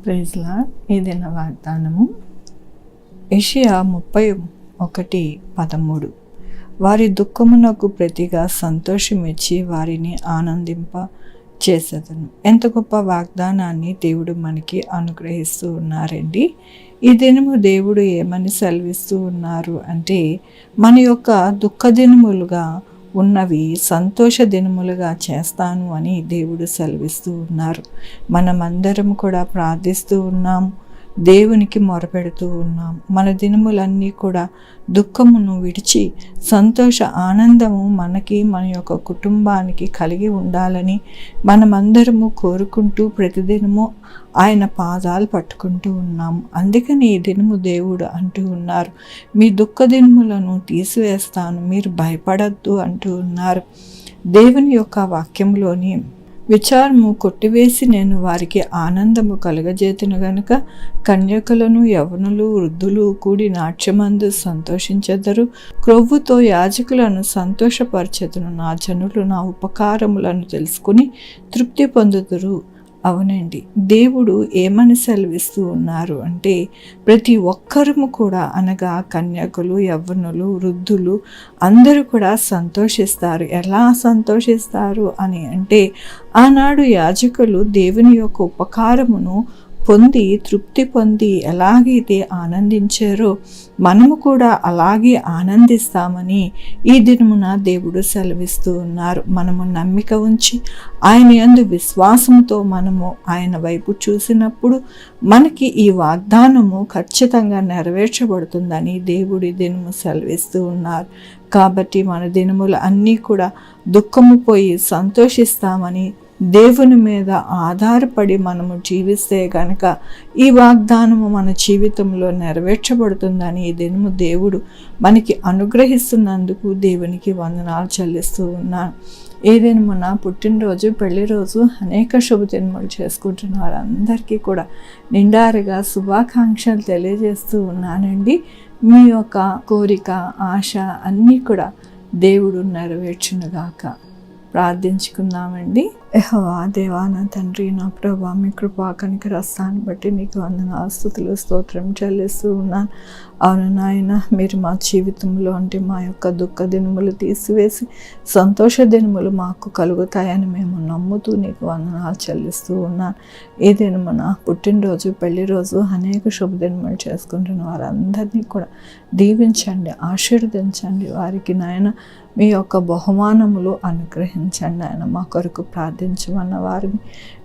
Praise lord. ఈ దిన వాగ్దానము యెషయా 31:13. వారి దుఃఖమునకు ప్రతిగా సంతోషమిచ్చి వారిని ఆనందింప చేసేదను. ఎంత గొప్ప వాగ్దానాన్ని దేవుడు మనకి అనుగ్రహిస్తూ ఉన్నారండి. ఈ దినము దేవుడు ఏమని సెలవిస్తూ ఉన్నారు అంటే, మన యొక్క దుఃఖ దినములుగా ఉన్నవి సంతోష దినములుగా చేస్తాను అని దేవుడు సెలవిస్తూ ఉన్నారు. మనమందరం కూడా ప్రార్థిస్తూ ఉన్నాం, దేవునికి మొరపెడుతూ ఉన్నాం. మన దినములన్నీ కూడా దుఃఖమును విడిచి సంతోష ఆనందము మనకి, మన యొక్క కుటుంబానికి కలిగి ఉండాలని మనమందరము కోరుకుంటూ ప్రతిదినము ఆయన పాదాలు పట్టుకుంటూ ఉన్నాము. అందుకని ఈ దినము దేవుడు అంటూ ఉన్నారు, మీ దుఃఖ దినములను తీసివేస్తాను, మీరు భయపడద్దు అంటూ ఉన్నారు. దేవుని యొక్క వాక్యంలోని విచారము కొట్టివేసి నేను వారికి ఆనందము కలుగజేతును గనుక కన్యకలను యవ్వనులు వృద్ధులు కూడి నాట్యమందు సంతోషించెదరు. క్రొవ్వుతో యాజకులను సంతోషపరచెదను. నా జనులు నా ఉపకారములను తెలుసుకుని తృప్తి పొందుదురు. అవునండి, దేవుడు ఏమని సెలవిస్తూ ఉన్నారు అంటే, ప్రతి ఒక్కరము కూడా అనగా కన్యకులు, యవ్వనులు, వృద్ధులు అందరూ కూడా సంతోషిస్తారు. ఎలా సంతోషిస్తారు అని అంటే, ఆనాడు యాజకులు దేవుని యొక్క ఉపకారమును పొంది తృప్తి పొంది ఎలాగైతే ఆనందించారో మనము కూడా అలాగే ఆనందిస్తామని ఈ దినమున దేవుడు సెలవిస్తూ ఉన్నారు. మనము నమ్మిక ఉంచి ఆయన యందు విశ్వాసంతో మనము ఆయన వైపు చూసినప్పుడు మనకి ఈ వాగ్దానము ఖచ్చితంగా నెరవేర్చబడుతుందని దేవుడు ఈ దినము సెలవిస్తూ ఉన్నారు. కాబట్టి మన దినములు అన్నీ కూడా దుఃఖము పోయి సంతోషిస్తామని దేవుని మీద ఆధారపడి మనము జీవిస్తే కనుక ఈ వాగ్దానము మన జీవితంలో నెరవేర్చబడుతుందని ఈ దినము దేవుడు మనకి అనుగ్రహిస్తున్నందుకు దేవునికి వందనాలు చెల్లిస్తూ ఉన్నాను. ఈ దినమున పుట్టినరోజు, పెళ్లి రోజు, అనేక శుభదినములు చేసుకుంటున్న వారందరికీ కూడా నిండారుగా శుభాకాంక్షలు తెలియజేస్తూ ఉన్నానండి. మీ యొక్క కోరిక, ఆశ అన్నీ కూడా దేవుడు నెరవేర్చునుగాక. ప్రార్థించుకుందామండి. యెహోవా దేవా, నా తండ్రి, నా ప్రభా, మీ కృపా కనికరస్తాన్ని బట్టి నీకు వందనాలు, స్తుతులు, స్తోత్రం చెల్లిస్తూ ఉన్నాను. అవును నాయన, మీరు మా జీవితంలో అంటే మా యొక్క దుఃఖ దినములు తీసివేసి సంతోష దినములు మాకు కలుగుతాయని మేము నమ్ముతూ నీకు వందనాలు చెల్లిస్తూ ఉన్నాను. ఈ దినమున పుట్టినరోజు, పెళ్లి రోజు, అనేక శుభదినములు చేసుకుంటున్న వారందరినీ కూడా దీవించండి, ఆశీర్వదించండి. వారికి నాయన మీ యొక్క బహుమానములు అనుగ్రహించండి. ఆయన మా కొరకు ప్రార్థించమన్న వారిని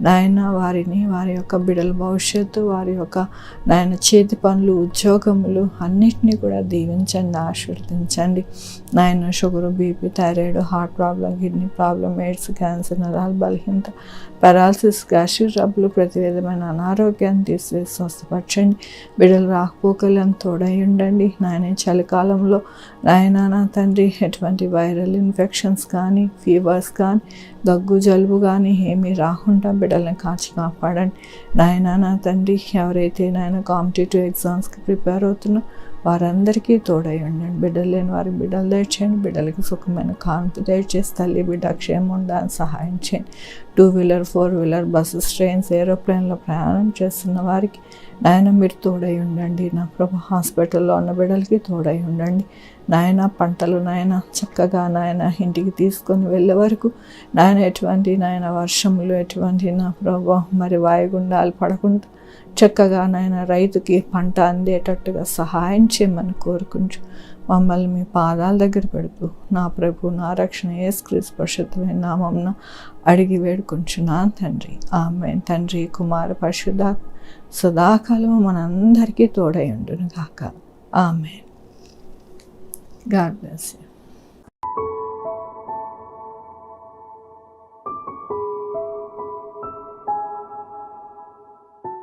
నాయన, వారిని, వారి యొక్క బిడ్డల భవిష్యత్తు, వారి యొక్క నాయన చేతి పనులు, ఉద్యోగములు అన్నిటినీ కూడా దీవించండి, ఆశీర్వదించండి. నాయన sugar, BP, thyroid, heart problem, kidney problem, AIDS, cancer, నరాలు బలహీనత, పారాలసిస్, గ్యాస్ట్రిక్ ట్రబుల్, ప్రతి విధమైన అనారోగ్యాన్ని తీసివేసి స్వస్థపరచండి. బిడ్డలు రాకపోకలను తోడై ఉండండి. నాయన చలికాలంలో నాయన నా తండ్రి ఎటువంటి వైరల్ ఇన్ఫెక్షన్స్ కానీ, ఫీవర్స్ కానీ, దగ్గు, జలుబు కానీ ఏమీ రాకుండా బిడ్డలను కాచి కాపాడండి. నాయన నా తండ్రి ఎవరైతే నాయన కాంపిటేటివ్ ఎగ్జామ్స్కి ప్రిపేర్ అవుతున్నా వారందరికీ తోడై ఉండండి. బిడ్డలు లేని వారికి బిడ్డలు దయచేయండి. బిడ్డలకి సుఖమైన కాన్పు దయచేసి తల్లి బిడ్డ క్షేమం ఉండడానికి సహాయం చేయండి. 2 వీలర్ 4 వీలర్ బస్సెస్, ట్రైన్స్, ఏరోప్లేన్లో ప్రయాణం చేస్తున్న వారికి నాయన మీరు తోడై ఉండండి. నా ప్రభు హాస్పిటల్లో ఉన్న బిడ్డలకి తోడై ఉండండి. నాయన పంటలు నాయన చక్కగా నాయన ఇంటికి తీసుకొని వెళ్ళే వరకు నాయన ఎటువంటి నాయన వర్షములు, ఎటువంటి నా ప్రభు మరి వాయుగుండాలు పడకుండా చక్కగా నాయన రైతుకి పంట అందేటట్టుగా సహాయం చేయమని కోరుకుంటూ మమ్మల్ని మీ పాదాల దగ్గర పెడుతూ నా ప్రభు, నా రక్షణ యేసుక్రీస్తు పరిశుద్ధమైన నామమున అడిగి వేడుకుంటున్నాను తండ్రి. ఆమేన్. తండ్రి, కుమార, పరిశుద్ధాత్మ సదాకాలం మనందరికీ తోడై ఉండును గాక. ఆమేన్. God bless you.